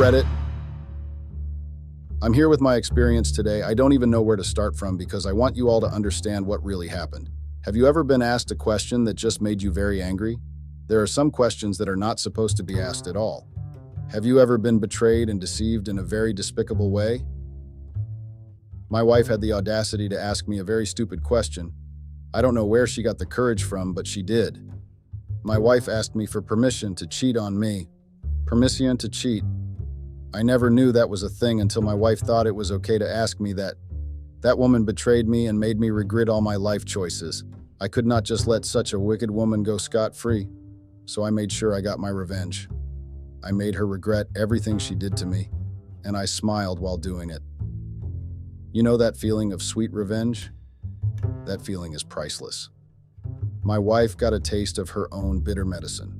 Reddit. I'm here with my experience today. I don't even know where to start from because I want you all to understand what really happened. Have you ever been asked a question that just made you very angry? There are some questions that are not supposed to be asked at all. Have you ever been betrayed and deceived in a very despicable way? My wife had the audacity to ask me a very stupid question. I don't know where she got the courage from, but she did. My wife asked me for permission to cheat on me. Permission to cheat. I never knew that was a thing until my wife thought it was okay to ask me that. That woman betrayed me and made me regret all my life choices. I could not just let such a wicked woman go scot-free. So I made sure I got my revenge. I made her regret everything she did to me, and I smiled while doing it. You know that feeling of sweet revenge? That feeling is priceless. My wife got a taste of her own bitter medicine.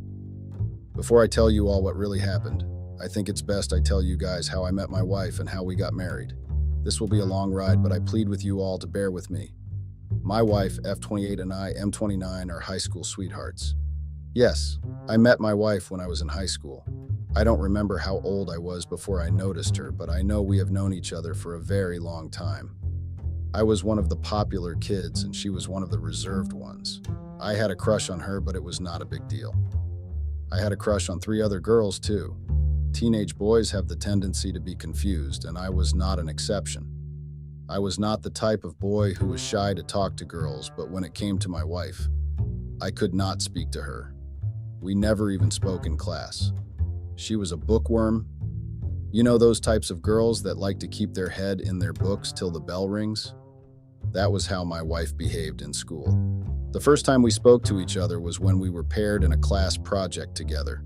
Before I tell you all what really happened, I think it's best I tell you guys how I met my wife and how we got married. This will be a long ride, but I plead with you all to bear with me. My wife, F28, and I, M29, are high school sweethearts. Yes, I met my wife when I was in high school. I don't remember how old I was before I noticed her, but I know we have known each other for a very long time. I was one of the popular kids and she was one of the reserved ones. I had a crush on her, but it was not a big deal. I had a crush on 3 other girls too. Teenage boys have the tendency to be confused, and I was not an exception. I was not the type of boy who was shy to talk to girls, but when it came to my wife, I could not speak to her. We never even spoke in class. She was a bookworm. You know those types of girls that like to keep their head in their books till the bell rings? That was how my wife behaved in school. The first time we spoke to each other was when we were paired in a class project together.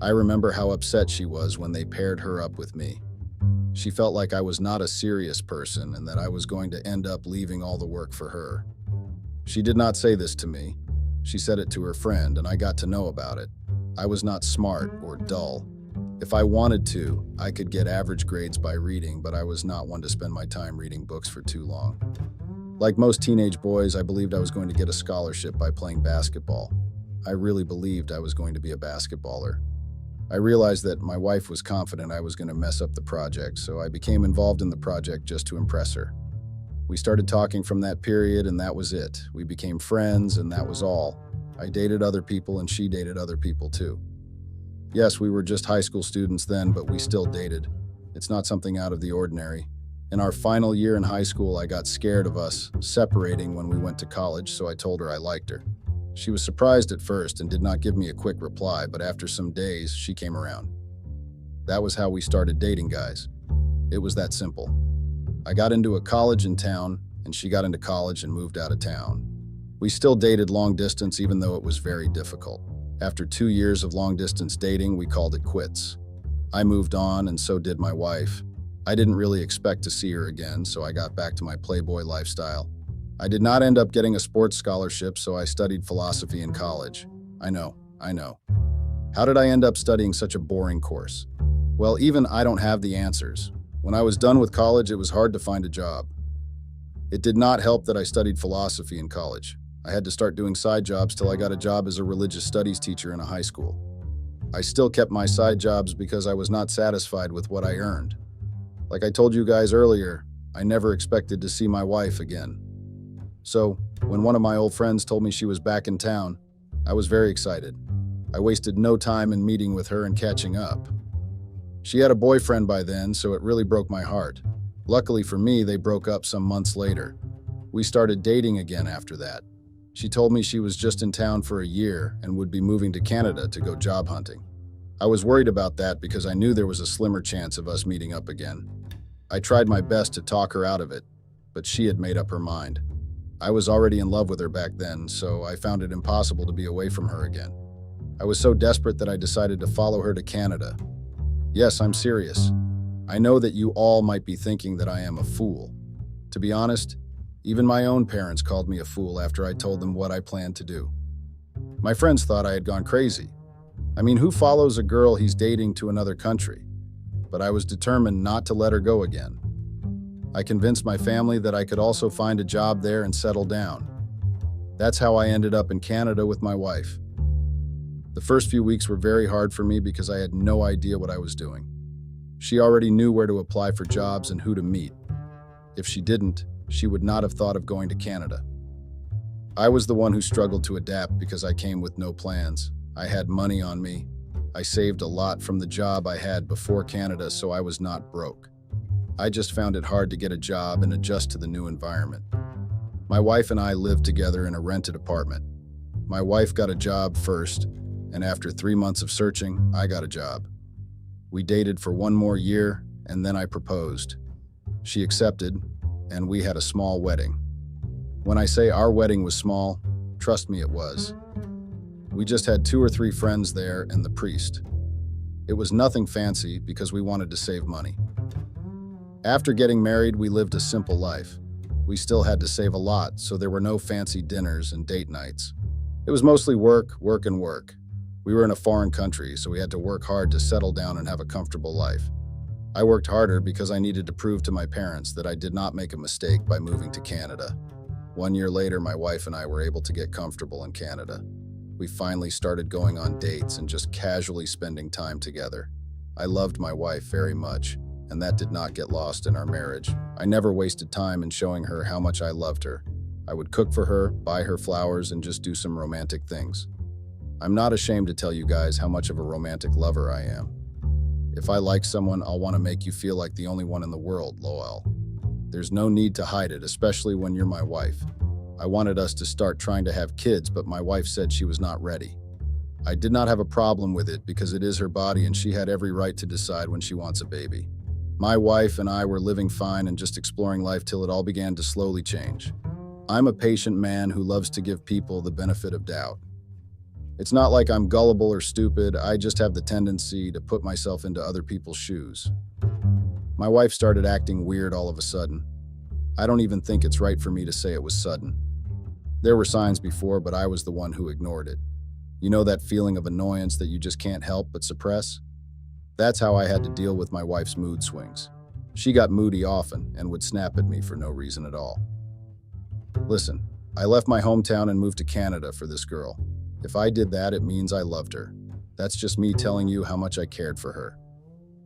I remember how upset she was when they paired her up with me. She felt like I was not a serious person and that I was going to end up leaving all the work for her. She did not say this to me. She said it to her friend, and I got to know about it. I was not smart or dull. If I wanted to, I could get average grades by reading, but I was not one to spend my time reading books for too long. Like most teenage boys, I believed I was going to get a scholarship by playing basketball. I really believed I was going to be a basketballer. I realized that my wife was confident I was going to mess up the project, so I became involved in the project just to impress her. We started talking from that period, and that was it. We became friends, and that was all. I dated other people, and she dated other people too. Yes, we were just high school students then, but we still dated. It's not something out of the ordinary. In our final year in high school, I got scared of us separating when we went to college, so I told her I liked her. She was surprised at first and did not give me a quick reply, but after some days, she came around. That was how we started dating, guys. It was that simple. I got into a college in town, and she got into college and moved out of town. We still dated long distance even though it was very difficult. After 2 years of long distance dating, we called it quits. I moved on and so did my wife. I didn't really expect to see her again, so I got back to my playboy lifestyle. I did not end up getting a sports scholarship, so I studied philosophy in college. I know. How did I end up studying such a boring course? Well, even I don't have the answers. When I was done with college, it was hard to find a job. It did not help that I studied philosophy in college. I had to start doing side jobs till I got a job as a religious studies teacher in a high school. I still kept my side jobs because I was not satisfied with what I earned. Like I told you guys earlier, I never expected to see my wife again. So, when one of my old friends told me she was back in town, I was very excited. I wasted no time in meeting with her and catching up. She had a boyfriend by then, so it really broke my heart. Luckily for me, they broke up some months later. We started dating again after that. She told me she was just in town for a year and would be moving to Canada to go job hunting. I was worried about that because I knew there was a slimmer chance of us meeting up again. I tried my best to talk her out of it, but she had made up her mind. I was already in love with her back then, so I found it impossible to be away from her again. I was so desperate that I decided to follow her to Canada. Yes, I'm serious. I know that you all might be thinking that I am a fool. To be honest, even my own parents called me a fool after I told them what I planned to do. My friends thought I had gone crazy. I mean, who follows a girl he's dating to another country? But I was determined not to let her go again. I convinced my family that I could also find a job there and settle down. That's how I ended up in Canada with my wife. The first few weeks were very hard for me because I had no idea what I was doing. She already knew where to apply for jobs and who to meet. If she didn't, she would not have thought of going to Canada. I was the one who struggled to adapt because I came with no plans. I had money on me. I saved a lot from the job I had before Canada, so I was not broke. I just found it hard to get a job and adjust to the new environment. My wife and I lived together in a rented apartment. My wife got a job first, and after 3 months of searching, I got a job. We dated for 1 more year, and then I proposed. She accepted, and we had a small wedding. When I say our wedding was small, trust me, it was. We just had 2 or 3 friends there and the priest. It was nothing fancy because we wanted to save money. After getting married, we lived a simple life. We still had to save a lot, so there were no fancy dinners and date nights. It was mostly work, work, and work. We were in a foreign country, so we had to work hard to settle down and have a comfortable life. I worked harder because I needed to prove to my parents that I did not make a mistake by moving to Canada. 1 year later, my wife and I were able to get comfortable in Canada. We finally started going on dates and just casually spending time together. I loved my wife very much, and that did not get lost in our marriage. I never wasted time in showing her how much I loved her. I would cook for her, buy her flowers, and just do some romantic things. I'm not ashamed to tell you guys how much of a romantic lover I am. If I like someone, I'll want to make you feel like the only one in the world, lol. There's no need to hide it, especially when you're my wife. I wanted us to start trying to have kids, but my wife said she was not ready. I did not have a problem with it because it is her body and she had every right to decide when she wants a baby. My wife and I were living fine and just exploring life till it all began to slowly change. I'm a patient man who loves to give people the benefit of doubt. It's not like I'm gullible or stupid, I just have the tendency to put myself into other people's shoes. My wife started acting weird all of a sudden. I don't even think it's right for me to say it was sudden. There were signs before, but I was the one who ignored it. You know that feeling of annoyance that you just can't help but suppress? That's how I had to deal with my wife's mood swings. She got moody often and would snap at me for no reason at all. Listen, I left my hometown and moved to Canada for this girl. If I did that, it means I loved her. That's just me telling you how much I cared for her.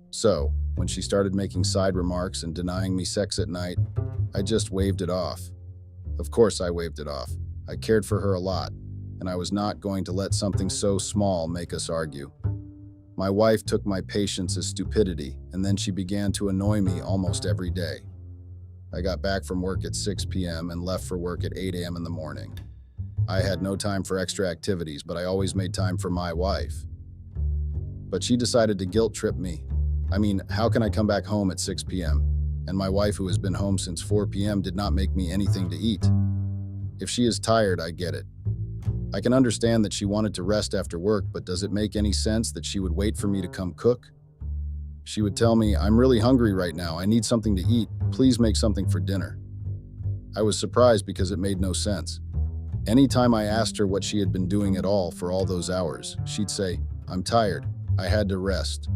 So, when she started making side remarks and denying me sex at night, I just waved it off. Of course I waved it off. I cared for her a lot, and I was not going to let something so small make us argue. My wife took my patience as stupidity, and then she began to annoy me almost every day. I got back from work at 6 p.m. and left for work at 8 a.m. in the morning. I had no time for extra activities, but I always made time for my wife. But she decided to guilt trip me. I mean, how can I come back home at 6 p.m.? And my wife, who has been home since 4 p.m., did not make me anything to eat. If she is tired, I get it. I can understand that she wanted to rest after work, but does it make any sense that she would wait for me to come cook? She would tell me, "I'm really hungry right now. I need something to eat. Please make something for dinner." I was surprised because it made no sense. Anytime I asked her what she had been doing at all for all those hours, she'd say, "I'm tired. I had to rest."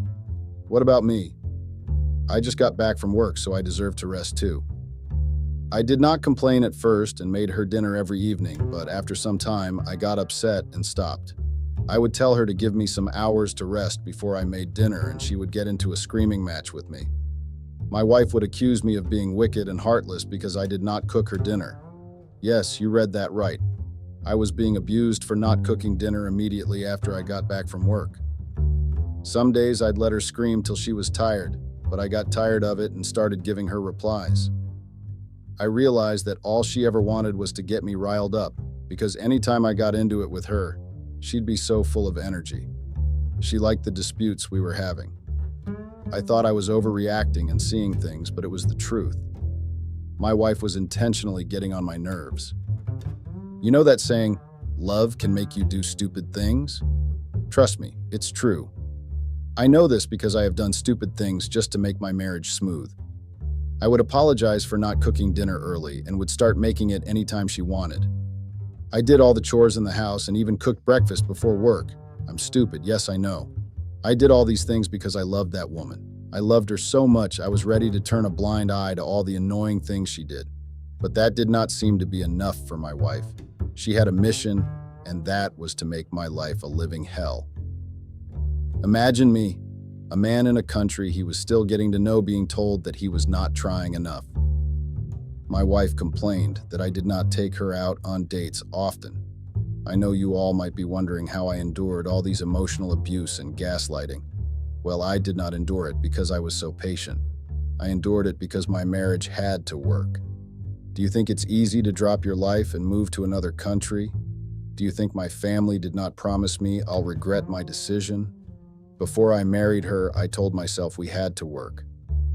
What about me? I just got back from work, so I deserve to rest too. I did not complain at first and made her dinner every evening, but after some time, I got upset and stopped. I would tell her to give me some hours to rest before I made dinner, and she would get into a screaming match with me. My wife would accuse me of being wicked and heartless because I did not cook her dinner. Yes, you read that right. I was being abused for not cooking dinner immediately after I got back from work. Some days I'd let her scream till she was tired, but I got tired of it and started giving her replies. I realized that all she ever wanted was to get me riled up, because anytime I got into it with her, she'd be so full of energy. She liked the disputes we were having. I thought I was overreacting and seeing things, but it was the truth. My wife was intentionally getting on my nerves. You know that saying, love can make you do stupid things? Trust me, it's true. I know this because I have done stupid things just to make my marriage smooth. I would apologize for not cooking dinner early and would start making it anytime she wanted. I did all the chores in the house and even cooked breakfast before work. I'm stupid, yes, I know. I did all these things because I loved that woman. I loved her so much I was ready to turn a blind eye to all the annoying things she did. But that did not seem to be enough for my wife. She had a mission, and that was to make my life a living hell. Imagine me. A man in a country he was still getting to know being told that he was not trying enough. My wife complained that I did not take her out on dates often. I know you all might be wondering how I endured all these emotional abuse and gaslighting. Well, I did not endure it because I was so patient. I endured it because my marriage had to work. Do you think it's easy to drop your life and move to another country? Do you think my family did not promise me I'll regret my decision? Before I married her, I told myself we had to work.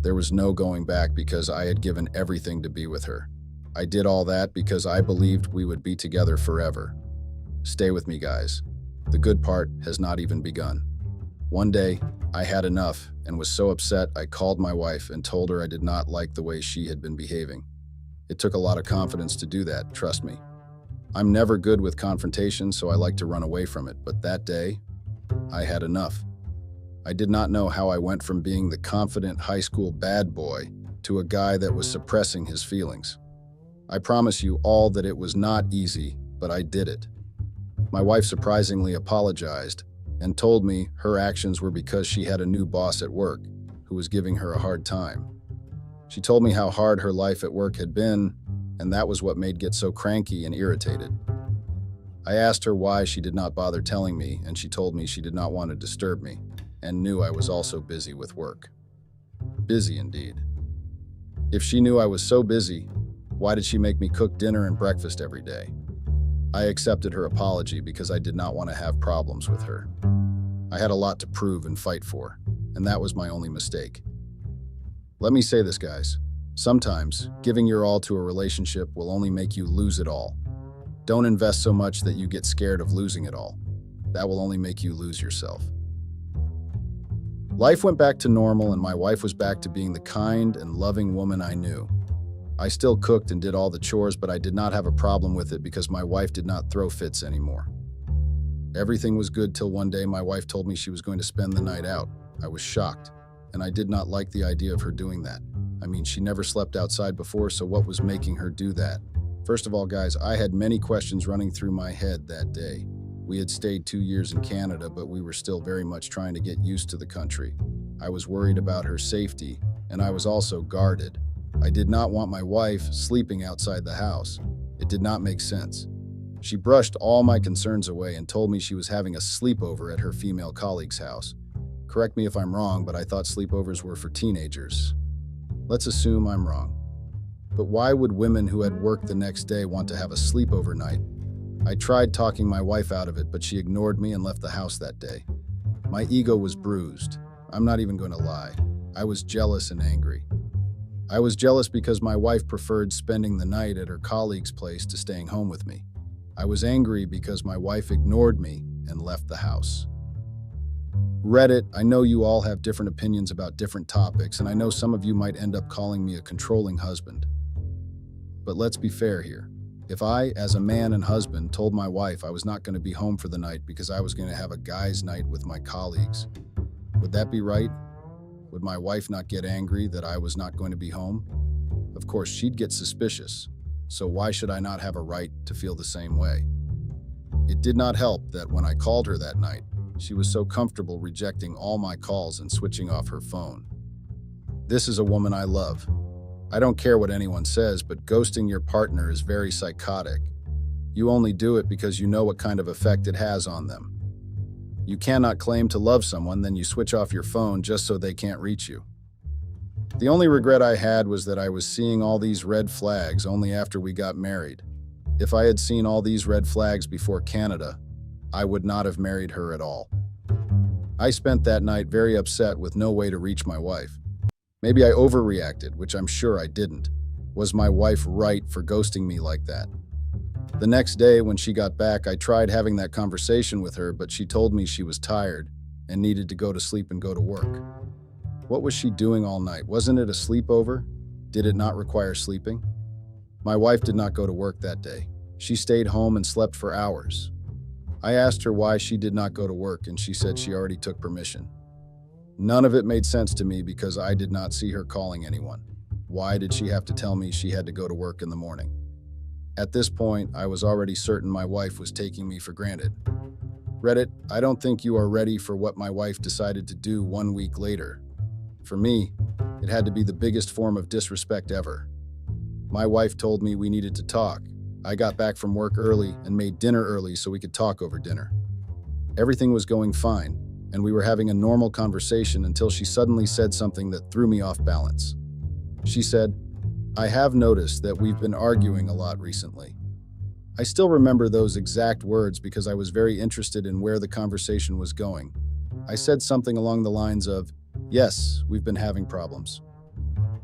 There was no going back because I had given everything to be with her. I did all that because I believed we would be together forever. Stay with me, guys. The good part has not even begun. One day, I had enough and was so upset I called my wife and told her I did not like the way she had been behaving. It took a lot of confidence to do that, trust me. I'm never good with confrontation, so I like to run away from it, but that day, I had enough. I did not know how I went from being the confident high school bad boy to a guy that was suppressing his feelings. I promise you all that it was not easy, but I did it. My wife surprisingly apologized and told me her actions were because she had a new boss at work who was giving her a hard time. She told me how hard her life at work had been, and that was what made get so cranky and irritated. I asked her why she did not bother telling me, and she told me she did not want to disturb me and knew I was also busy with work. Busy indeed. If she knew I was so busy, why did she make me cook dinner and breakfast every day? I accepted her apology because I did not want to have problems with her. I had a lot to prove and fight for, and that was my only mistake. Let me say this, guys. Sometimes, giving your all to a relationship will only make you lose it all. Don't invest so much that you get scared of losing it all. That will only make you lose yourself. Life went back to normal and my wife was back to being the kind and loving woman I knew. I still cooked and did all the chores, but I did not have a problem with it because my wife did not throw fits anymore. Everything was good till one day my wife told me she was going to spend the night out. I was shocked, and I did not like the idea of her doing that. I mean, she never slept outside before, so what was making her do that? First of all, guys, I had many questions running through my head that day. We had stayed 2 years in Canada, but we were still very much trying to get used to the country. I was worried about her safety, and I was also guarded. I did not want my wife sleeping outside the house. It did not make sense. She brushed all my concerns away and told me she was having a sleepover at her female colleague's house. Correct me if I'm wrong, but I thought sleepovers were for teenagers. Let's assume I'm wrong. But why would women who had work the next day want to have a sleepover night? I tried talking my wife out of it, but she ignored me and left the house that day. My ego was bruised. I'm not even going to lie. I was jealous and angry. I was jealous because my wife preferred spending the night at her colleague's place to staying home with me. I was angry because my wife ignored me and left the house. Reddit, I know you all have different opinions about different topics, and I know some of you might end up calling me a controlling husband. But let's be fair here. If I, as a man and husband, told my wife I was not going to be home for the night because I was going to have a guy's night with my colleagues, would that be right? Would my wife not get angry that I was not going to be home? Of course, she'd get suspicious, so why should I not have a right to feel the same way? It did not help that when I called her that night, she was so comfortable rejecting all my calls and switching off her phone. This is a woman I love. I don't care what anyone says, but ghosting your partner is very psychotic. You only do it because you know what kind of effect it has on them. You cannot claim to love someone, then you switch off your phone just so they can't reach you. The only regret I had was that I was seeing all these red flags only after we got married. If I had seen all these red flags before Canada, I would not have married her at all. I spent that night very upset with no way to reach my wife. Maybe I overreacted, which I'm sure I didn't. Was my wife right for ghosting me like that? The next day, when she got back, I tried having that conversation with her, but she told me she was tired and needed to go to sleep and go to work. What was she doing all night? Wasn't it a sleepover? Did it not require sleeping? My wife did not go to work that day. She stayed home and slept for hours. I asked her why she did not go to work, and she said she already took permission. None of it made sense to me because I did not see her calling anyone. Why did she have to tell me she had to go to work in the morning? At this point, I was already certain my wife was taking me for granted. Reddit, I don't think you are ready for what my wife decided to do 1 week later. For me, it had to be the biggest form of disrespect ever. My wife told me we needed to talk. I got back from work early and made dinner early so we could talk over dinner. Everything was going fine, and we were having a normal conversation until she suddenly said something that threw me off balance. She said, "I have noticed that we've been arguing a lot recently." I still remember those exact words because I was very interested in where the conversation was going. I said something along the lines of, "Yes, we've been having problems."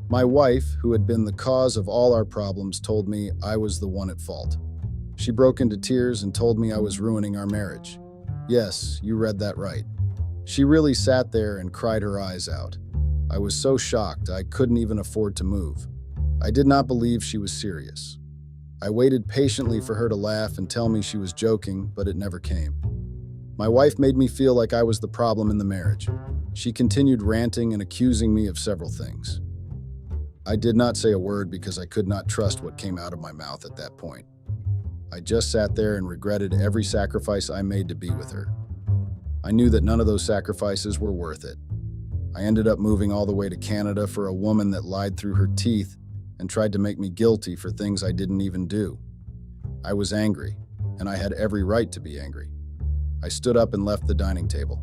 My wife, who had been the cause of all our problems, told me I was the one at fault. She broke into tears and told me I was ruining our marriage. Yes, you read that right. She really sat there and cried her eyes out. I was so shocked I couldn't even afford to move. I did not believe she was serious. I waited patiently for her to laugh and tell me she was joking, but it never came. My wife made me feel like I was the problem in the marriage. She continued ranting and accusing me of several things. I did not say a word because I could not trust what came out of my mouth at that point. I just sat there and regretted every sacrifice I made to be with her. I knew that none of those sacrifices were worth it. I ended up moving all the way to Canada for a woman that lied through her teeth and tried to make me guilty for things I didn't even do. I was angry, and I had every right to be angry. I stood up and left the dining table.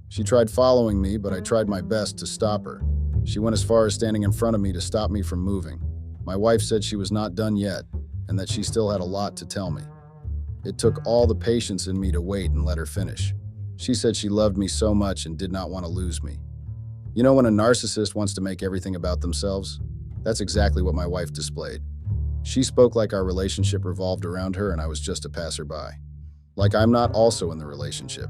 She tried following me, but I tried my best to stop her. She went as far as standing in front of me to stop me from moving. My wife said she was not done yet, and that she still had a lot to tell me. It took all the patience in me to wait and let her finish. She said she loved me so much and did not want to lose me. You know when a narcissist wants to make everything about themselves? That's exactly what my wife displayed. She spoke like our relationship revolved around her and I was just a passerby. Like I'm not also in the relationship.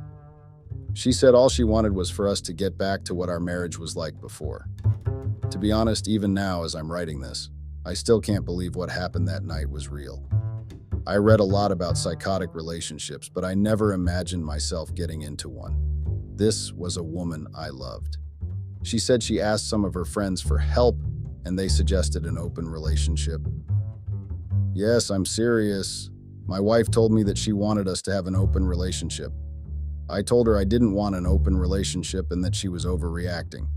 She said all she wanted was for us to get back to what our marriage was like before. To be honest, even now as I'm writing this, I still can't believe what happened that night was real. I read a lot about psychotic relationships, but I never imagined myself getting into one. This was a woman I loved. She said she asked some of her friends for help, and they suggested an open relationship. Yes, I'm serious. My wife told me that she wanted us to have an open relationship. I told her I didn't want an open relationship and that she was overreacting.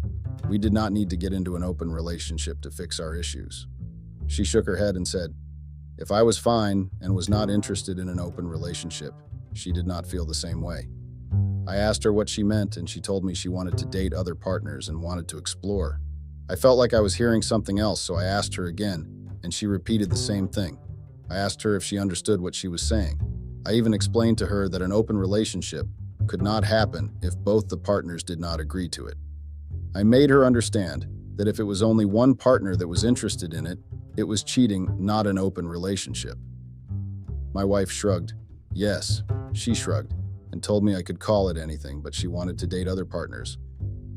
We did not need to get into an open relationship to fix our issues. She shook her head and said, if I was fine and was not interested in an open relationship, she did not feel the same way. I asked her what she meant, and she told me she wanted to date other partners and wanted to explore. I felt like I was hearing something else, so I asked her again, and she repeated the same thing. I asked her if she understood what she was saying. I even explained to her that an open relationship could not happen if both the partners did not agree to it. I made her understand that if it was only one partner that was interested in it, it was cheating, not an open relationship. My wife shrugged. Yes, she shrugged, and told me I could call it anything, but she wanted to date other partners,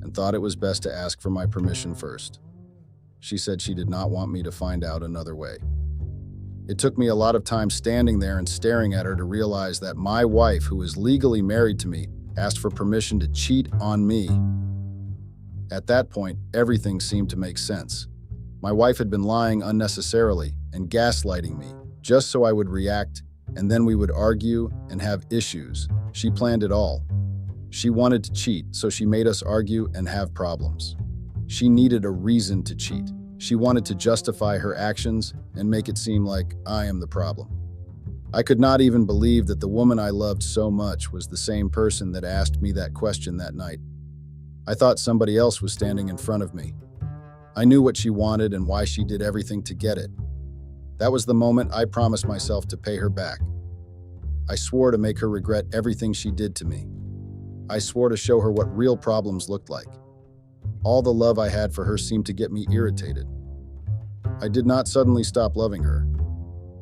and thought it was best to ask for my permission first. She said she did not want me to find out another way. It took me a lot of time standing there and staring at her to realize that my wife, who is legally married to me, asked for permission to cheat on me. At that point, everything seemed to make sense. My wife had been lying unnecessarily and gaslighting me, just so I would react, and then we would argue and have issues. She planned it all. She wanted to cheat, so she made us argue and have problems. She needed a reason to cheat. She wanted to justify her actions and make it seem like I am the problem. I could not even believe that the woman I loved so much was the same person that asked me that question that night. I thought somebody else was standing in front of me. I knew what she wanted and why she did everything to get it. That was the moment I promised myself to pay her back. I swore to make her regret everything she did to me. I swore to show her what real problems looked like. All the love I had for her seemed to get me irritated. I did not suddenly stop loving her.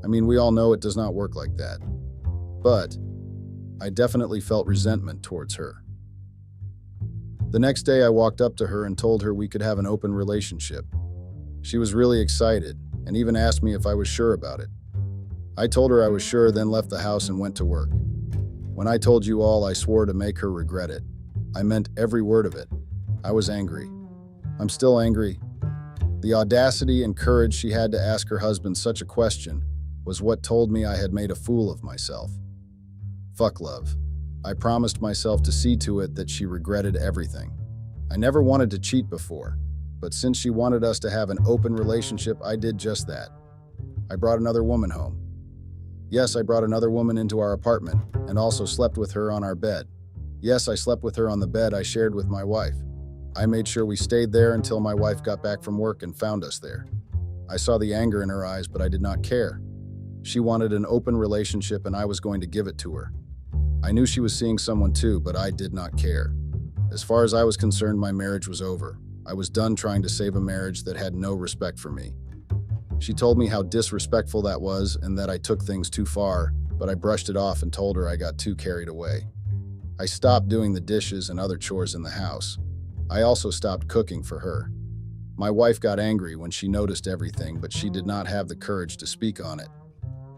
I mean, we all know it does not work like that. But I definitely felt resentment towards her. The next day, I walked up to her and told her we could have an open relationship. She was really excited and even asked me if I was sure about it. I told her I was sure, then left the house and went to work. When I told you all I swore to make her regret it, I meant every word of it. I was angry. I'm still angry. The audacity and courage she had to ask her husband such a question was what told me I had made a fool of myself. Fuck love. I promised myself to see to it that she regretted everything. I never wanted to cheat before, but since she wanted us to have an open relationship, I did just that. I brought another woman home. Yes, I brought another woman into our apartment and also slept with her on our bed. Yes, I slept with her on the bed I shared with my wife. I made sure we stayed there until my wife got back from work and found us there. I saw the anger in her eyes, but I did not care. She wanted an open relationship and I was going to give it to her. I knew she was seeing someone too, but I did not care. As far as I was concerned, my marriage was over. I was done trying to save a marriage that had no respect for me. She told me how disrespectful that was and that I took things too far, but I brushed it off and told her I got too carried away. I stopped doing the dishes and other chores in the house. I also stopped cooking for her. My wife got angry when she noticed everything, but she did not have the courage to speak on it.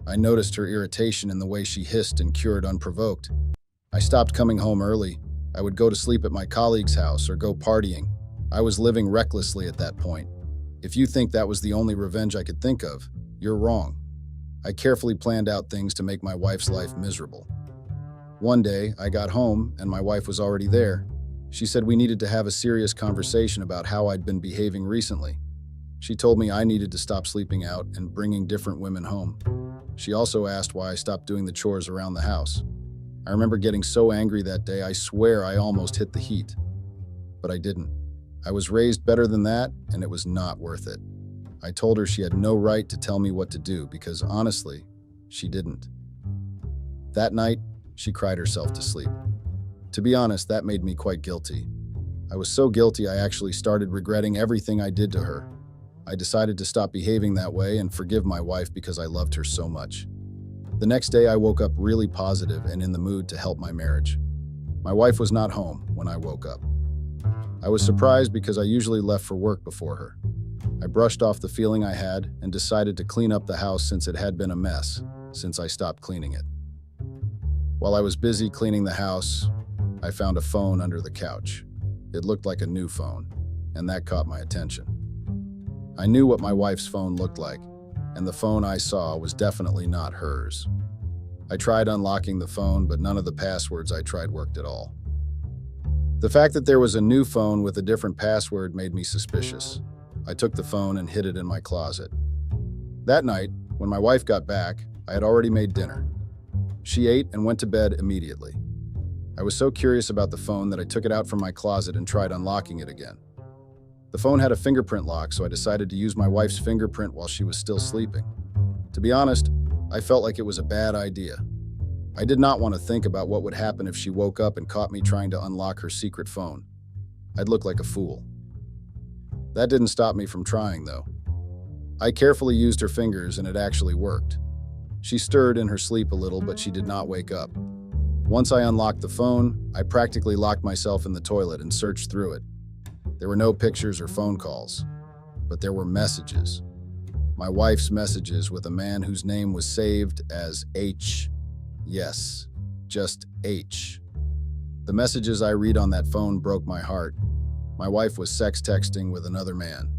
I noticed her irritation in the way she hissed and cured unprovoked. I stopped coming home early. I would go to sleep at my colleague's house or go partying. I was living recklessly at that point. If you think that was the only revenge I could think of, you're wrong. I carefully planned out things to make my wife's life miserable. One day, I got home and my wife was already there. She said we needed to have a serious conversation about how I'd been behaving recently. She told me I needed to stop sleeping out and bringing different women home. She also asked why I stopped doing the chores around the house. I remember getting so angry that day, I swear I almost hit the heat. But I didn't. I was raised better than that, and it was not worth it. I told her she had no right to tell me what to do because, honestly, she didn't. That night, she cried herself to sleep. To be honest, that made me quite guilty. I was so guilty I actually started regretting everything I did to her. I decided to stop behaving that way and forgive my wife because I loved her so much. The next day, I woke up really positive and in the mood to help my marriage. My wife was not home when I woke up. I was surprised because I usually left for work before her. I brushed off the feeling I had and decided to clean up the house since it had been a mess since I stopped cleaning it. While I was busy cleaning the house, I found a phone under the couch. It looked like a new phone, and that caught my attention. I knew what my wife's phone looked like, and the phone I saw was definitely not hers. I tried unlocking the phone, but none of the passwords I tried worked at all. The fact that there was a new phone with a different password made me suspicious. I took the phone and hid it in my closet. That night, when my wife got back, I had already made dinner. She ate and went to bed immediately. I was so curious about the phone that I took it out from my closet and tried unlocking it again. The phone had a fingerprint lock, so I decided to use my wife's fingerprint while she was still sleeping. To be honest, I felt like it was a bad idea. I did not want to think about what would happen if she woke up and caught me trying to unlock her secret phone. I'd look like a fool. That didn't stop me from trying, though. I carefully used her fingers and it actually worked. She stirred in her sleep a little, but she did not wake up. Once I unlocked the phone, I practically locked myself in the toilet and searched through it. There were no pictures or phone calls, but there were messages. My wife's messages with a man whose name was saved as H. Yes, just H. The messages I read on that phone broke my heart. My wife was sex texting with another man.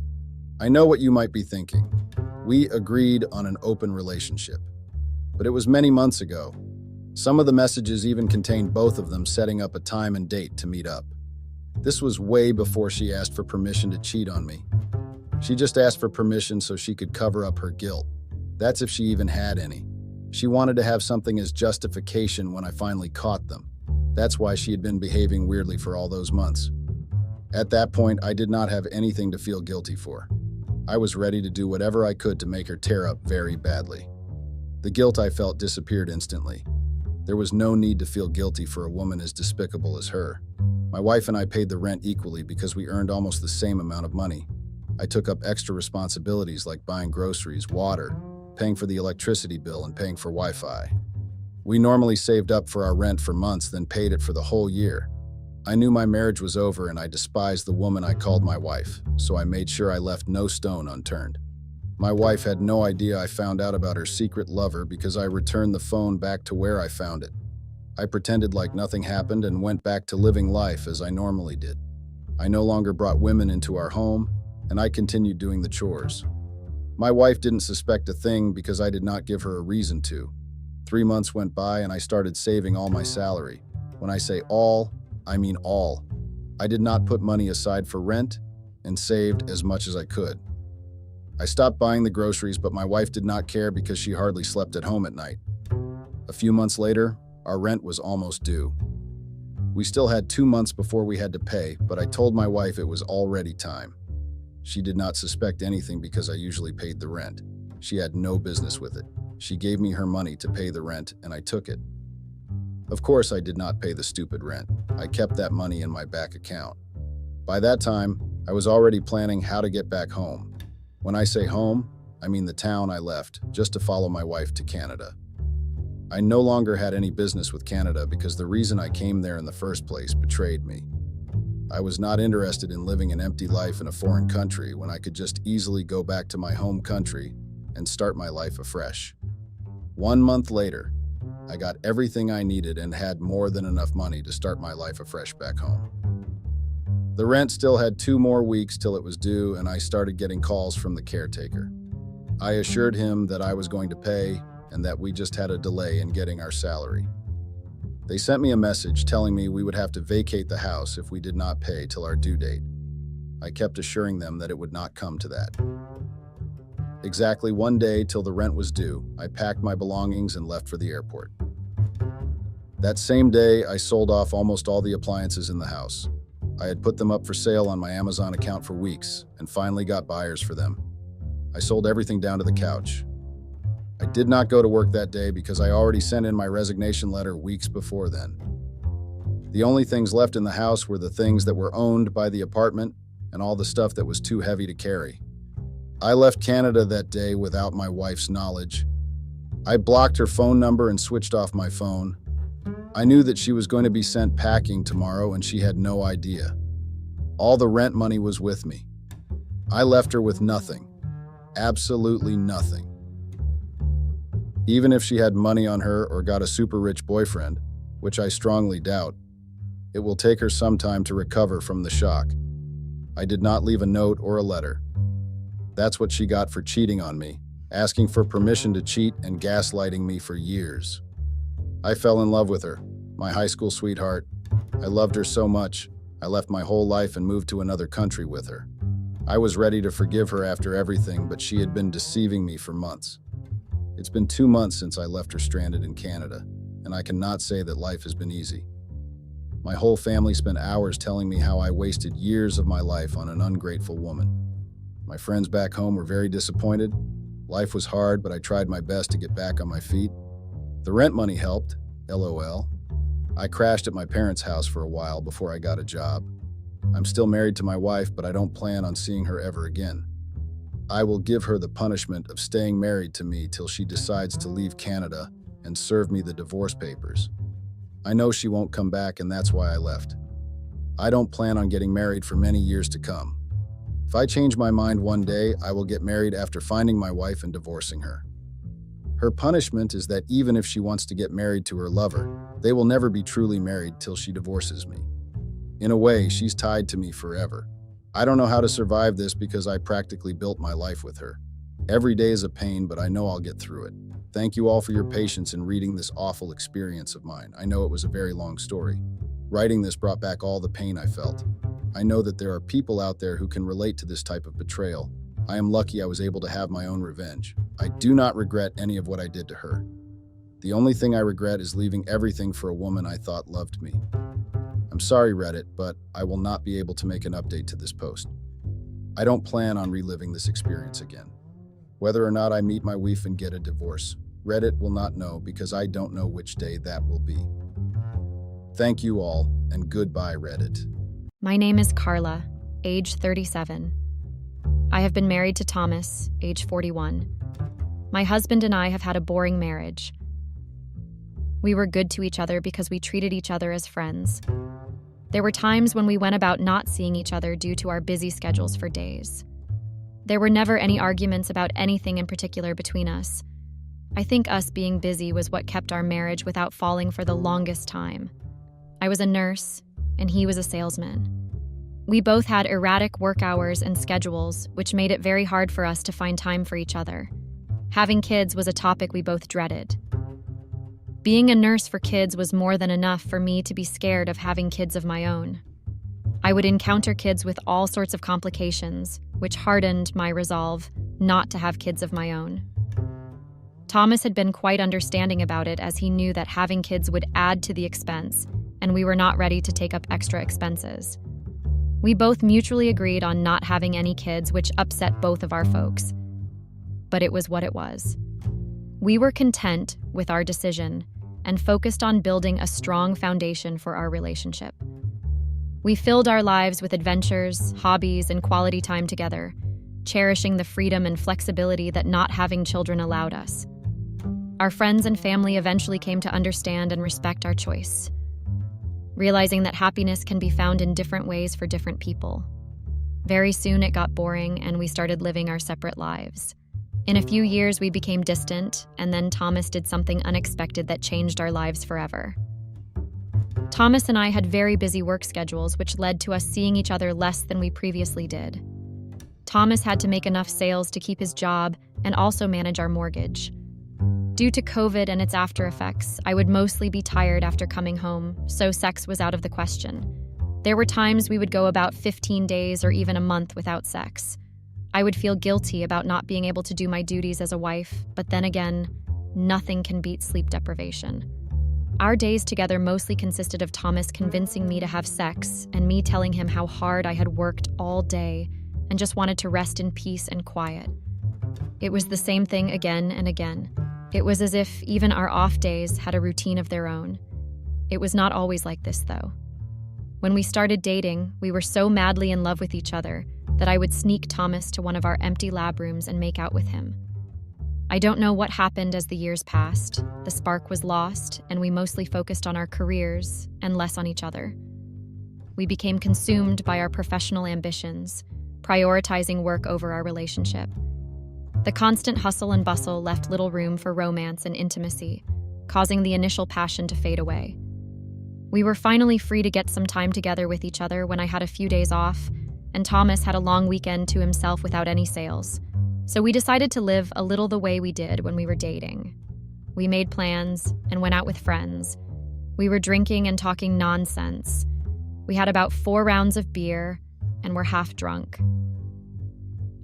I know what you might be thinking. We agreed on an open relationship. But it was many months ago. Some of the messages even contained both of them setting up a time and date to meet up. This was way before she asked for permission to cheat on me. She just asked for permission so she could cover up her guilt. That's if she even had any. She wanted to have something as justification when I finally caught them. That's why she had been behaving weirdly for all those months. At that point, I did not have anything to feel guilty for. I was ready to do whatever I could to make her tear up very badly. The guilt I felt disappeared instantly. There was no need to feel guilty for a woman as despicable as her. My wife and I paid the rent equally because we earned almost the same amount of money. I took up extra responsibilities like buying groceries, water, paying for the electricity bill, and paying for Wi-Fi. We normally saved up for our rent for months, then paid it for the whole year. I knew my marriage was over and I despised the woman I called my wife, so I made sure I left no stone unturned. My wife had no idea I found out about her secret lover because I returned the phone back to where I found it. I pretended like nothing happened and went back to living life as I normally did. I no longer brought women into our home, and I continued doing the chores. My wife didn't suspect a thing because I did not give her a reason to. 3 months went by and I started saving all my salary. When I say all, I mean all. I did not put money aside for rent and saved as much as I could. I stopped buying the groceries, but my wife did not care because she hardly slept at home at night. A few months later, our rent was almost due. We still had 2 months before we had to pay, but I told my wife it was already time. She did not suspect anything because I usually paid the rent. She had no business with it. She gave me her money to pay the rent, and I took it. Of course, I did not pay the stupid rent. I kept that money in my back account. By that time, I was already planning how to get back home. When I say home, I mean the town I left, just to follow my wife to Canada. I no longer had any business with Canada because the reason I came there in the first place betrayed me. I was not interested in living an empty life in a foreign country when I could just easily go back to my home country and start my life afresh. 1 month later, I got everything I needed and had more than enough money to start my life afresh back home. The rent still had 2 more weeks till it was due, and I started getting calls from the caretaker. I assured him that I was going to pay and that we just had a delay in getting our salary. They sent me a message telling me we would have to vacate the house if we did not pay till our due date. I kept assuring them that it would not come to that. Exactly 1 day till the rent was due, I packed my belongings and left for the airport. That same day, I sold off almost all the appliances in the house. I had put them up for sale on my Amazon account for weeks and finally got buyers for them. I sold everything down to the couch. I did not go to work that day because I already sent in my resignation letter weeks before then. The only things left in the house were the things that were owned by the apartment and all the stuff that was too heavy to carry. I left Canada that day without my wife's knowledge. I blocked her phone number and switched off my phone. I knew that she was going to be sent packing tomorrow and she had no idea. All the rent money was with me. I left her with nothing. Absolutely nothing. Even if she had money on her or got a super rich boyfriend, which I strongly doubt, it will take her some time to recover from the shock. I did not leave a note or a letter. That's what she got for cheating on me, asking for permission to cheat and gaslighting me for years. I fell in love with her, my high school sweetheart. I loved her so much, I left my whole life and moved to another country with her. I was ready to forgive her after everything, but she had been deceiving me for months. It's been 2 months since I left her stranded in Canada, and I cannot say that life has been easy. My whole family spent hours telling me how I wasted years of my life on an ungrateful woman. My friends back home were very disappointed. Life was hard, but I tried my best to get back on my feet. The rent money helped, LOL. I crashed at my parents' house for a while before I got a job. I'm still married to my wife, but I don't plan on seeing her ever again. I will give her the punishment of staying married to me till she decides to leave Canada and serve me the divorce papers. I know she won't come back, and that's why I left. I don't plan on getting married for many years to come. If I change my mind one day, I will get married after finding my wife and divorcing her. Her punishment is that even if she wants to get married to her lover, they will never be truly married till she divorces me. In a way, she's tied to me forever. I don't know how to survive this because I practically built my life with her. Every day is a pain, but I know I'll get through it. Thank you all for your patience in reading this awful experience of mine. I know it was a very long story. Writing this brought back all the pain I felt. I know that there are people out there who can relate to this type of betrayal. I am lucky I was able to have my own revenge. I do not regret any of what I did to her. The only thing I regret is leaving everything for a woman I thought loved me. I'm sorry, Reddit, but I will not be able to make an update to this post. I don't plan on reliving this experience again. Whether or not I meet my wife and get a divorce, Reddit will not know because I don't know which day that will be. Thank you all, and goodbye, Reddit. My name is Carla, age 37. I have been married to Thomas, age 41. My husband and I have had a boring marriage. We were good to each other because we treated each other as friends. There were times when we went about not seeing each other due to our busy schedules for days. There were never any arguments about anything in particular between us. I think us being busy was what kept our marriage without falling for the longest time. I was a nurse, and he was a salesman. We both had erratic work hours and schedules, which made it very hard for us to find time for each other. Having kids was a topic we both dreaded. Being a nurse for kids was more than enough for me to be scared of having kids of my own. I would encounter kids with all sorts of complications, which hardened my resolve not to have kids of my own. Thomas had been quite understanding about it, as he knew that having kids would add to the expense, and we were not ready to take up extra expenses. We both mutually agreed on not having any kids, which upset both of our folks. But it was what it was. We were content with our decision and focused on building a strong foundation for our relationship. We filled our lives with adventures, hobbies, and quality time together, cherishing the freedom and flexibility that not having children allowed us. Our friends and family eventually came to understand and respect our choice, realizing that happiness can be found in different ways for different people. Very soon it got boring and we started living our separate lives. In a few years we became distant, and then Thomas did something unexpected that changed our lives forever. Thomas and I had very busy work schedules, which led to us seeing each other less than we previously did. Thomas had to make enough sales to keep his job and also manage our mortgage. Due to COVID and its after effects, I would mostly be tired after coming home, so sex was out of the question. There were times we would go about 15 days or even a month without sex. I would feel guilty about not being able to do my duties as a wife, but then again, nothing can beat sleep deprivation. Our days together mostly consisted of Thomas convincing me to have sex and me telling him how hard I had worked all day and just wanted to rest in peace and quiet. It was the same thing again and again. It was as if even our off days had a routine of their own. It was not always like this, though. When we started dating, we were so madly in love with each other that I would sneak Thomas to one of our empty lab rooms and make out with him. I don't know what happened as the years passed. The spark was lost, and we mostly focused on our careers and less on each other. We became consumed by our professional ambitions, prioritizing work over our relationship. The constant hustle and bustle left little room for romance and intimacy, causing the initial passion to fade away. We were finally free to get some time together with each other when I had a few days off, and Thomas had a long weekend to himself without any sales. So we decided to live a little the way we did when we were dating. We made plans and went out with friends. We were drinking and talking nonsense. We had about 4 rounds of beer and were half drunk.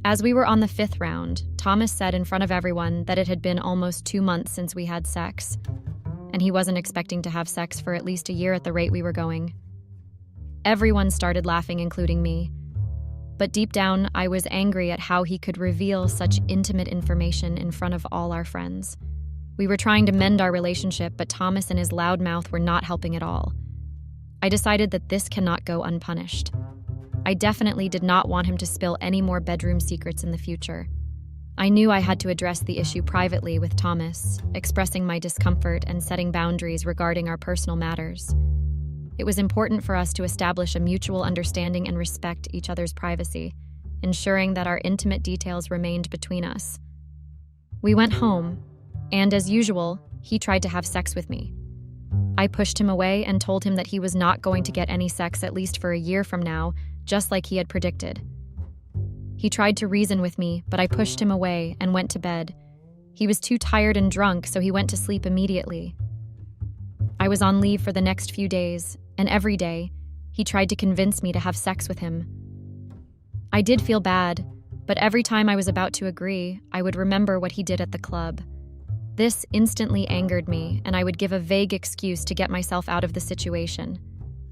As we were on the 5th round, Thomas said in front of everyone that it had been almost 2 months since we had sex, and he wasn't expecting to have sex for at least a year at the rate we were going. Everyone started laughing, including me. But deep down, I was angry at how he could reveal such intimate information in front of all our friends. We were trying to mend our relationship, but Thomas and his loud mouth were not helping at all. I decided that this cannot go unpunished. I definitely did not want him to spill any more bedroom secrets in the future. I knew I had to address the issue privately with Thomas, expressing my discomfort and setting boundaries regarding our personal matters. It was important for us to establish a mutual understanding and respect each other's privacy, ensuring that our intimate details remained between us. We went home, and as usual, he tried to have sex with me. I pushed him away and told him that he was not going to get any sex at least for a year from now, just like he had predicted. He tried to reason with me, but I pushed him away and went to bed. He was too tired and drunk, so he went to sleep immediately. I was on leave for the next few days, and every day, he tried to convince me to have sex with him. I did feel bad, but every time I was about to agree, I would remember what he did at the club. This instantly angered me, and I would give a vague excuse to get myself out of the situation.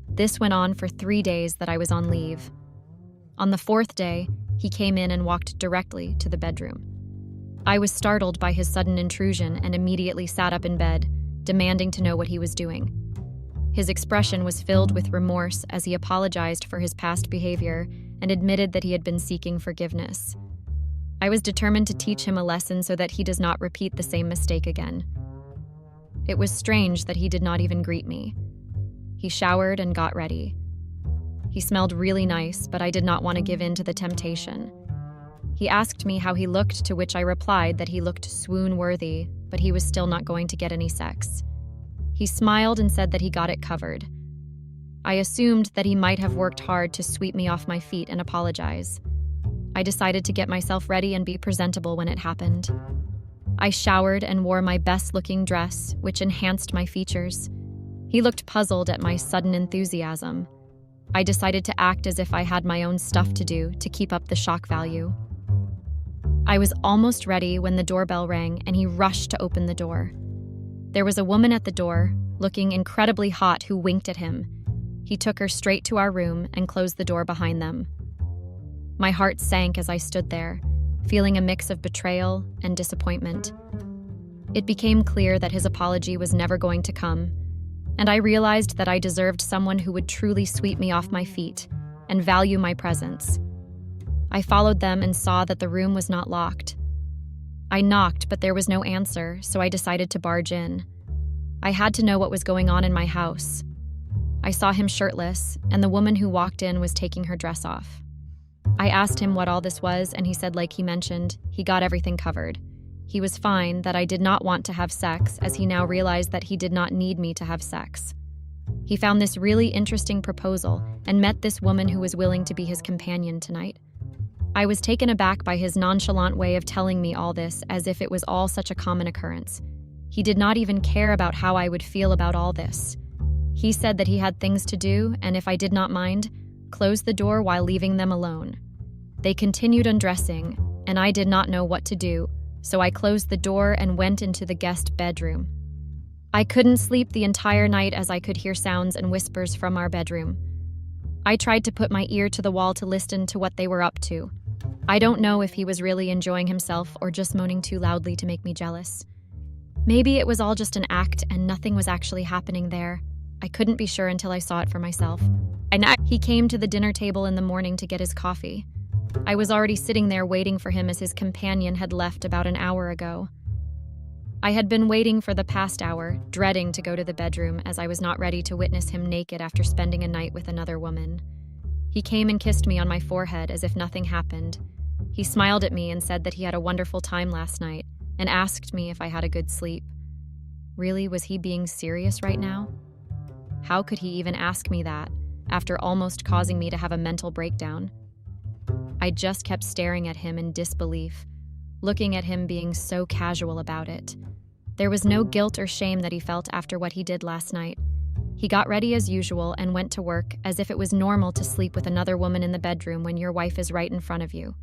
This went on for 3 days that I was on leave. On the 4th day, he came in and walked directly to the bedroom. I was startled by his sudden intrusion and immediately sat up in bed, demanding to know what he was doing. His expression was filled with remorse as he apologized for his past behavior and admitted that he had been seeking forgiveness. I was determined to teach him a lesson so that he does not repeat the same mistake again. It was strange that he did not even greet me. He showered and got ready. He smelled really nice, but I did not want to give in to the temptation. He asked me how he looked, to which I replied that he looked swoon-worthy, but he was still not going to get any sex. He smiled and said that he got it covered. I assumed that he might have worked hard to sweep me off my feet and apologize. I decided to get myself ready and be presentable when it happened. I showered and wore my best-looking dress, which enhanced my features. He looked puzzled at my sudden enthusiasm. I decided to act as if I had my own stuff to do to keep up the shock value. I was almost ready when the doorbell rang and he rushed to open the door. There was a woman at the door, looking incredibly hot, who winked at him. He took her straight to our room and closed the door behind them. My heart sank as I stood there, feeling a mix of betrayal and disappointment. It became clear that his apology was never going to come, and I realized that I deserved someone who would truly sweep me off my feet and value my presence. I followed them and saw that the room was not locked. I knocked, but there was no answer, so I decided to barge in. I had to know what was going on in my house. I saw him shirtless, and the woman who walked in was taking her dress off. I asked him what all this was, and he said, like he mentioned, he got everything covered. He was fine, that I did not want to have sex, as he now realized that he did not need me to have sex. He found this really interesting proposal and met this woman who was willing to be his companion tonight. I was taken aback by his nonchalant way of telling me all this, as if it was all such a common occurrence. He did not even care about how I would feel about all this. He said that he had things to do, and if I did not mind, closed the door while leaving them alone. They continued undressing, and I did not know what to do, so I closed the door and went into the guest bedroom. I couldn't sleep the entire night as I could hear sounds and whispers from our bedroom. I tried to put my ear to the wall to listen to what they were up to. I don't know if he was really enjoying himself or just moaning too loudly to make me jealous. Maybe it was all just an act and nothing was actually happening there. I couldn't be sure until I saw it for myself. He came to the dinner table in the morning to get his coffee. I was already sitting there waiting for him as his companion had left about an hour ago. I had been waiting for the past hour, dreading to go to the bedroom as I was not ready to witness him naked after spending a night with another woman. He came and kissed me on my forehead as if nothing happened. He smiled at me and said that he had a wonderful time last night and asked me if I had a good sleep. Really, was he being serious right now? How could he even ask me that after almost causing me to have a mental breakdown? I just kept staring at him in disbelief, looking at him being so casual about it. There was no guilt or shame that he felt after what he did last night. He got ready as usual and went to work as if it was normal to sleep with another woman in the bedroom when your wife is right in front of you.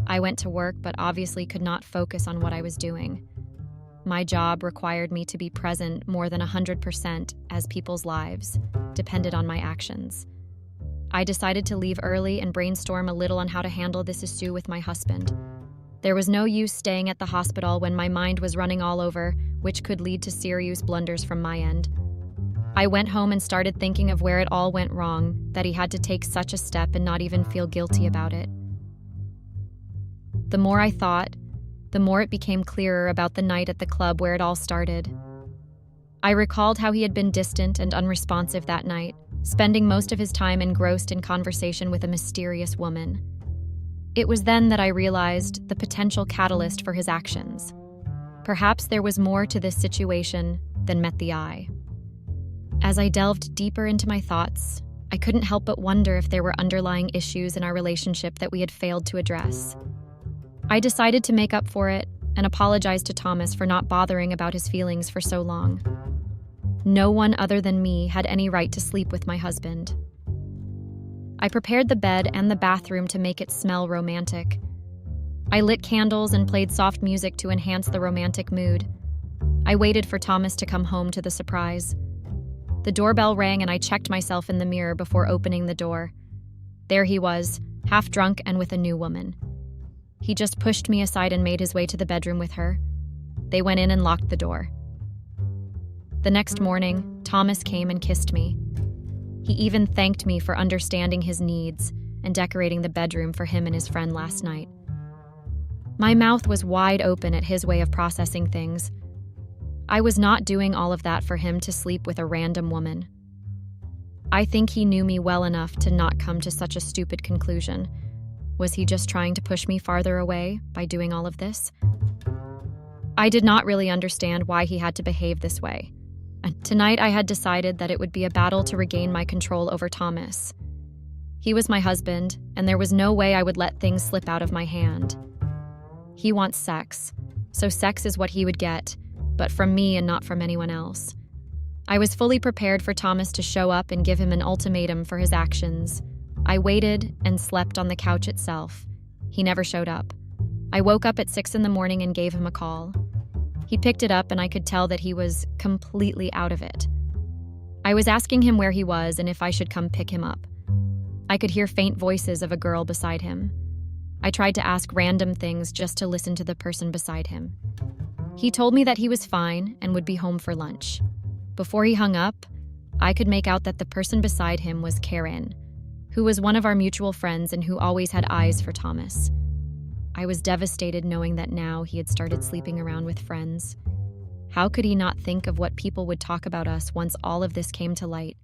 I went to work but obviously could not focus on what I was doing. My job required me to be present more than 100% as people's lives depended on my actions. I decided to leave early and brainstorm a little on how to handle this issue with my husband. There was no use staying at the hospital when my mind was running all over, which could lead to serious blunders from my end. I went home and started thinking of where it all went wrong, that he had to take such a step and not even feel guilty about it. The more I thought, the more it became clearer about the night at the club where it all started. I recalled how he had been distant and unresponsive that night, spending most of his time engrossed in conversation with a mysterious woman. It was then that I realized the potential catalyst for his actions. Perhaps there was more to this situation than met the eye. As I delved deeper into my thoughts, I couldn't help but wonder if there were underlying issues in our relationship that we had failed to address. I decided to make up for it and apologize to Thomas for not bothering about his feelings for so long. No one other than me had any right to sleep with my husband. I prepared the bed and the bathroom to make it smell romantic. I lit candles and played soft music to enhance the romantic mood. I waited for Thomas to come home to the surprise. The doorbell rang and I checked myself in the mirror before opening the door. There he was, half drunk and with a new woman. He just pushed me aside and made his way to the bedroom with her. They went in and locked the door. The next morning, Thomas came and kissed me. He even thanked me for understanding his needs and decorating the bedroom for him and his friend last night. My mouth was wide open at his way of processing things. I was not doing all of that for him to sleep with a random woman. I think he knew me well enough to not come to such a stupid conclusion. Was he just trying to push me farther away by doing all of this? I did not really understand why he had to behave this way. And tonight I had decided that it would be a battle to regain my control over Thomas. He was my husband, and there was no way I would let things slip out of my hand. He wants sex, so sex is what he would get, but from me and not from anyone else. I was fully prepared for Thomas to show up and give him an ultimatum for his actions. I waited and slept on the couch itself. He never showed up. I woke up at 6 a.m. and gave him a call. He picked it up and I could tell that he was completely out of it. I was asking him where he was and if I should come pick him up. I could hear faint voices of a girl beside him. I tried to ask random things just to listen to the person beside him. He told me that he was fine and would be home for lunch. Before he hung up, I could make out that the person beside him was Karen, who was one of our mutual friends and who always had eyes for Thomas. I was devastated knowing that now he had started sleeping around with friends. How could he not think of what people would talk about us once all of this came to light?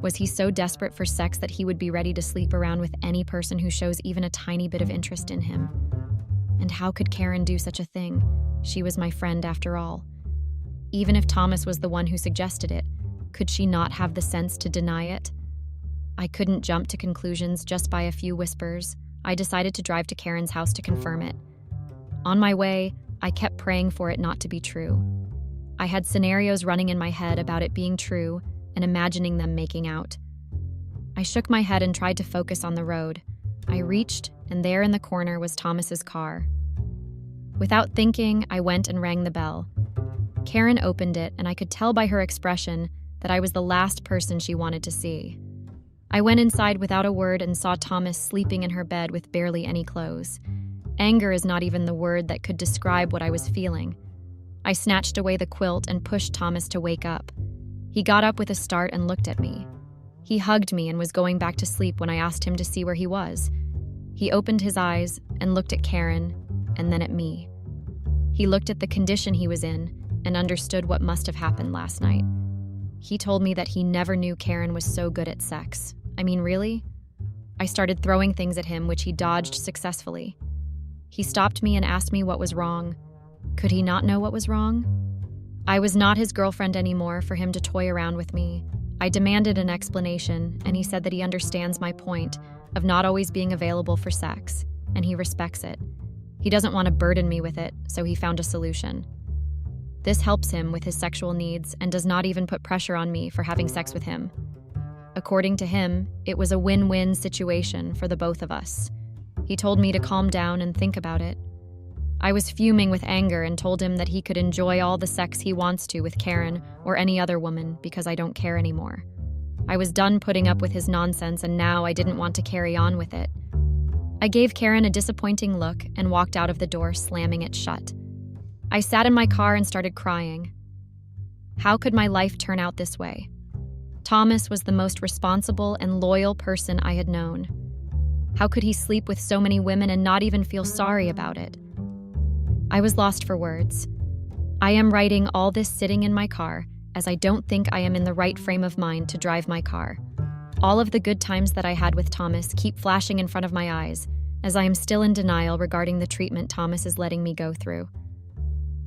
Was he so desperate for sex that he would be ready to sleep around with any person who shows even a tiny bit of interest in him? And how could Karen do such a thing? She was my friend after all. Even if Thomas was the one who suggested it, could she not have the sense to deny it? I couldn't jump to conclusions just by a few whispers. I decided to drive to Karen's house to confirm it. On my way, I kept praying for it not to be true. I had scenarios running in my head about it being true and imagining them making out. I shook my head and tried to focus on the road. I reached, and there in the corner was Thomas's car. Without thinking, I went and rang the bell. Karen opened it, and I could tell by her expression that I was the last person she wanted to see. I went inside without a word and saw Thomas sleeping in her bed with barely any clothes. Anger is not even the word that could describe what I was feeling. I snatched away the quilt and pushed Thomas to wake up. He got up with a start and looked at me. He hugged me and was going back to sleep when I asked him to see where he was. He opened his eyes and looked at Karen and then at me. He looked at the condition he was in and understood what must have happened last night. He told me that he never knew Karen was so good at sex. I mean, really? I started throwing things at him, which he dodged successfully. He stopped me and asked me what was wrong. Could he not know what was wrong? I was not his girlfriend anymore for him to toy around with me. I demanded an explanation, and he said that he understands my point of not always being available for sex, and he respects it. He doesn't want to burden me with it, so he found a solution. This helps him with his sexual needs and does not even put pressure on me for having sex with him. According to him, it was a win-win situation for the both of us. He told me to calm down and think about it. I was fuming with anger and told him that he could enjoy all the sex he wants to with Karen or any other woman because I don't care anymore. I was done putting up with his nonsense and now I didn't want to carry on with it. I gave Karen a disappointing look and walked out of the door, slamming it shut. I sat in my car and started crying. How could my life turn out this way? Thomas was the most responsible and loyal person I had known. How could he sleep with so many women and not even feel sorry about it? I was lost for words. I am writing all this sitting in my car, as I don't think I am in the right frame of mind to drive my car. All of the good times that I had with Thomas keep flashing in front of my eyes, as I am still in denial regarding the treatment Thomas is letting me go through.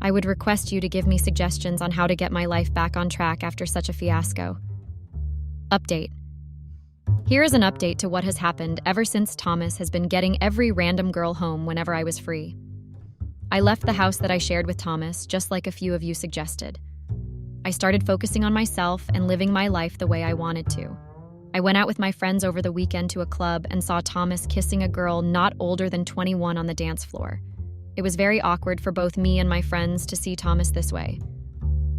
I would request you to give me suggestions on how to get my life back on track after such a fiasco. Update. Here is an update to what has happened ever since Thomas has been getting every random girl home whenever I was free. I left the house that I shared with Thomas, just like a few of you suggested. I started focusing on myself and living my life the way I wanted to. I went out with my friends over the weekend to a club and saw Thomas kissing a girl not older than 21 on the dance floor. It was very awkward for both me and my friends to see Thomas this way.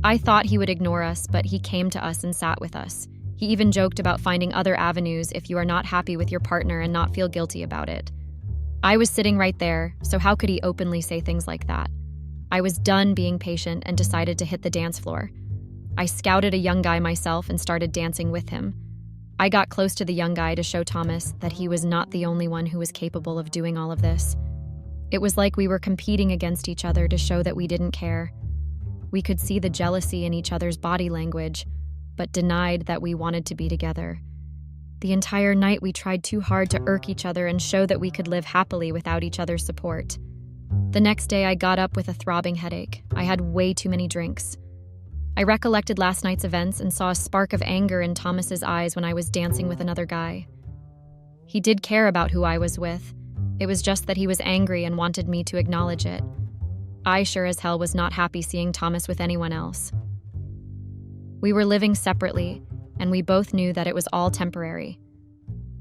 I thought he would ignore us, but he came to us and sat with us. He even joked about finding other avenues if you are not happy with your partner and not feel guilty about it. I was sitting right there, so how could he openly say things like that? I was done being patient and decided to hit the dance floor. I scouted a young guy myself and started dancing with him. I got close to the young guy to show Thomas that he was not the only one who was capable of doing all of this. It was like we were competing against each other to show that we didn't care. We could see the jealousy in each other's body language, but denied that we wanted to be together. The entire night we tried too hard to irk each other and show that we could live happily without each other's support. The next day I got up with a throbbing headache. I had way too many drinks. I recollected last night's events and saw a spark of anger in Thomas's eyes when I was dancing with another guy. He did care about who I was with. It was just that he was angry and wanted me to acknowledge it. I sure as hell was not happy seeing Thomas with anyone else. We were living separately, and we both knew that it was all temporary.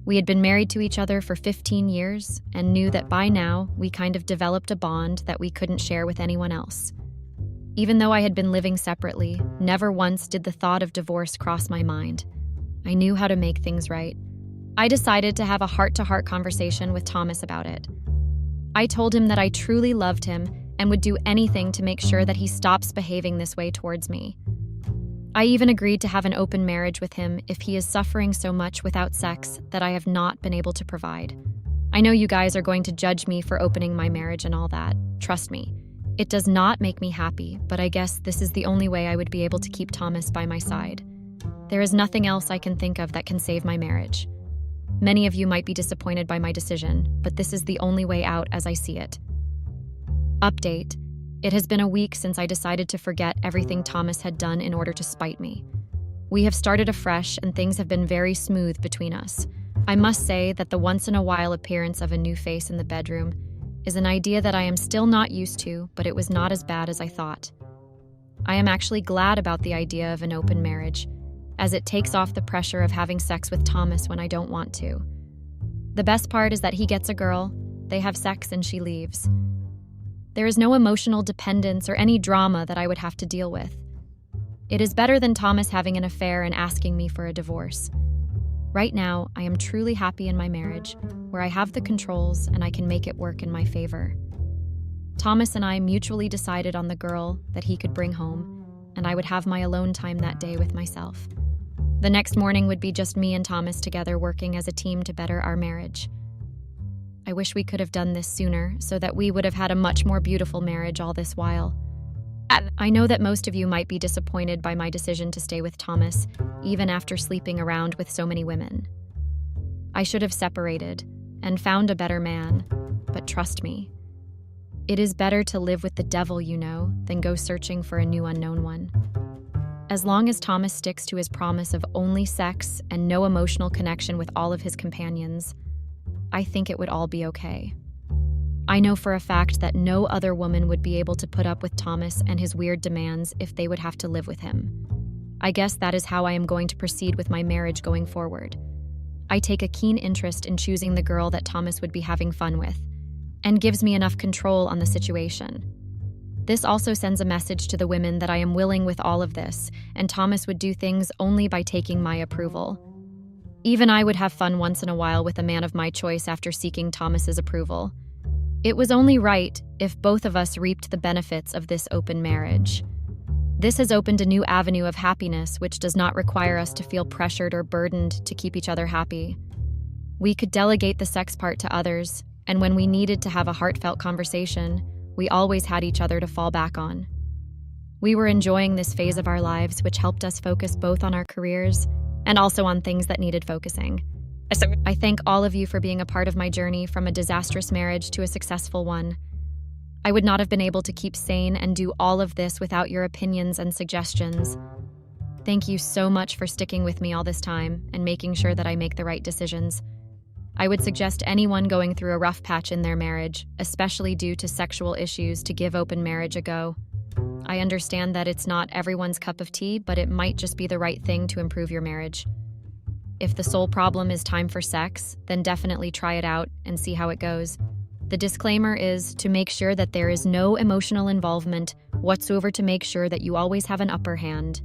We had been married to each other for 15 years and knew that by now we kind of developed a bond that we couldn't share with anyone else. Even though I had been living separately, never once did the thought of divorce cross my mind. I knew how to make things right. I decided to have a heart-to-heart conversation with Thomas about it. I told him that I truly loved him and would do anything to make sure that he stops behaving this way towards me. I even agreed to have an open marriage with him if he is suffering so much without sex that I have not been able to provide. I know you guys are going to judge me for opening my marriage and all that. Trust me, it does not make me happy, but I guess this is the only way I would be able to keep Thomas by my side. There is nothing else I can think of that can save my marriage. Many of you might be disappointed by my decision, but this is the only way out as I see it. Update. It has been a week since I decided to forget everything Thomas had done in order to spite me. We have started afresh and things have been very smooth between us. I must say that the once-in-a-while appearance of a new face in the bedroom is an idea that I am still not used to, but it was not as bad as I thought. I am actually glad about the idea of an open marriage, as it takes off the pressure of having sex with Thomas when I don't want to. The best part is that he gets a girl, they have sex, and she leaves. There is no emotional dependence or any drama that I would have to deal with. It is better than Thomas having an affair and asking me for a divorce. Right now, I am truly happy in my marriage, where I have the controls and I can make it work in my favor. Thomas and I mutually decided on the girl that he could bring home, and I would have my alone time that day with myself. The next morning would be just me and Thomas together working as a team to better our marriage. I wish we could have done this sooner so that we would have had a much more beautiful marriage all this while. I know that most of you might be disappointed by my decision to stay with Thomas, even after sleeping around with so many women. I should have separated and found a better man, but trust me, it is better to live with the devil you know than go searching for a new unknown one. As long as Thomas sticks to his promise of only sex and no emotional connection with all of his companions, I think it would all be okay. I know for a fact that no other woman would be able to put up with Thomas and his weird demands if they would have to live with him. I guess that is how I am going to proceed with my marriage going forward. I take a keen interest in choosing the girl that Thomas would be having fun with, and gives me enough control on the situation. This also sends a message to the women that I am willing with all of this, and Thomas would do things only by taking my approval. Even I would have fun once in a while with a man of my choice after seeking Thomas's approval. It was only right if both of us reaped the benefits of this open marriage. This has opened a new avenue of happiness which does not require us to feel pressured or burdened to keep each other happy. We could delegate the sex part to others, and when we needed to have a heartfelt conversation, we always had each other to fall back on. We were enjoying this phase of our lives, which helped us focus both on our careers and also on things that needed focusing. I thank all of you for being a part of my journey from a disastrous marriage to a successful one. I would not have been able to keep sane and do all of this without your opinions and suggestions. Thank you so much for sticking with me all this time and making sure that I make the right decisions. I would suggest anyone going through a rough patch in their marriage, especially due to sexual issues, to give open marriage a go. I understand that it's not everyone's cup of tea, but it might just be the right thing to improve your marriage. If the sole problem is time for sex, then definitely try it out and see how it goes. The disclaimer is to make sure that there is no emotional involvement whatsoever, to make sure that you always have an upper hand.